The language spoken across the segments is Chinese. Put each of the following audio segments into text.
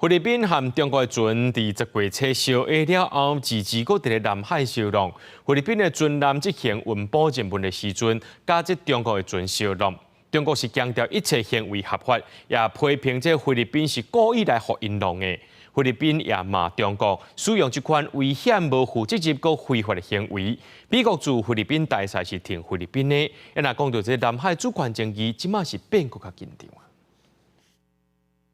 菲律宾和中国的船伫10月初相会了后，迟迟搁伫咧南海相撞。菲律宾的船舰执行运补任务的时阵，加入中国的船相撞。中国是强调一切行为合法，也批评这菲律宾是故意来互因弄的。菲律宾也骂中国使用这款危险、无负责任、搁非法的行为。美国驻菲律宾大使是挺菲律宾的，也若讲到这南海主权争议，即马是变搁较紧张。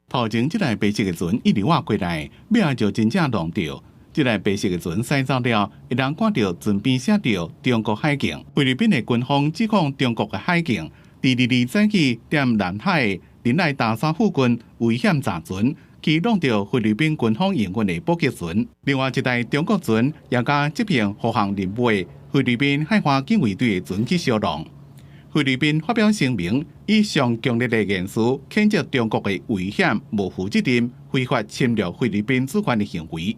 头前这台白色的船一直划过来，尾仔就真正弄到。这台白色的船驶走了，一人看到船边写着“中国海警”。菲律宾的军方指控中国的海警第22世纪在南海仁爱大沙附近危险砸船，去弄到菲律宾军方营运的补给船。另外一台中国船也甲执行护航任务的菲律宾海岸警卫队的船去相撞。菲律宾发表声明，以上强烈的言辞谴责中国的危险、无负责任、非法侵略菲律宾主权的行为。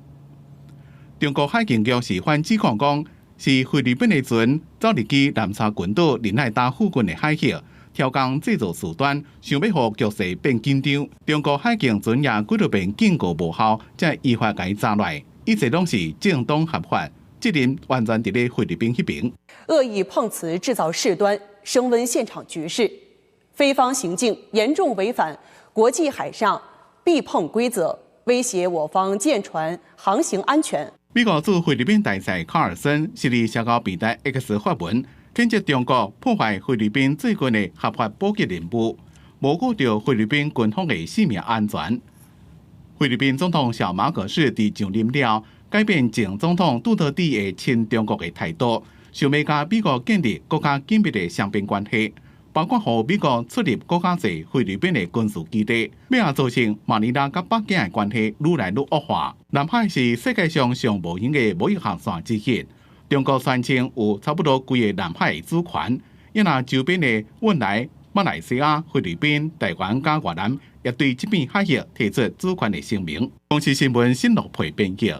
中国海警局是反指控讲，是菲律宾的船走入去南沙群岛仁爱岛附近的海域，挑工制造事端，想要让局势变紧张。中国海警船也几多遍警告无效，才依法甲伊抓来，一切拢是正当合法，责任完全伫咧菲律宾迄边。恶意碰瓷制造事端，升温现场局势，菲方行径严重违反国际海上避碰规则，威胁我方舰船航行安全。美国驻菲律宾大使卡尔森12日社交平台 X 发文，谴责中国破坏菲律宾最近的合法补给任务，无顾到菲律宾军方的性命安全。菲律宾总统小马可仕伫上任了，改变前总统杜特地的亲中国的态度，想要甲美国建立更加紧密的双边关系，包括和美国出入更加侪菲律宾的军事基地，要造成马尼拉甲北京的关系愈来愈恶化。南海是世界上上无形的贸易航线之一，中国宣称有差不多规个南海的主权，也拿周边的汶莱、马来西亚、菲律宾、台湾甲越南也对这片海域提出主权的声明。公司新闻新罗配编辑。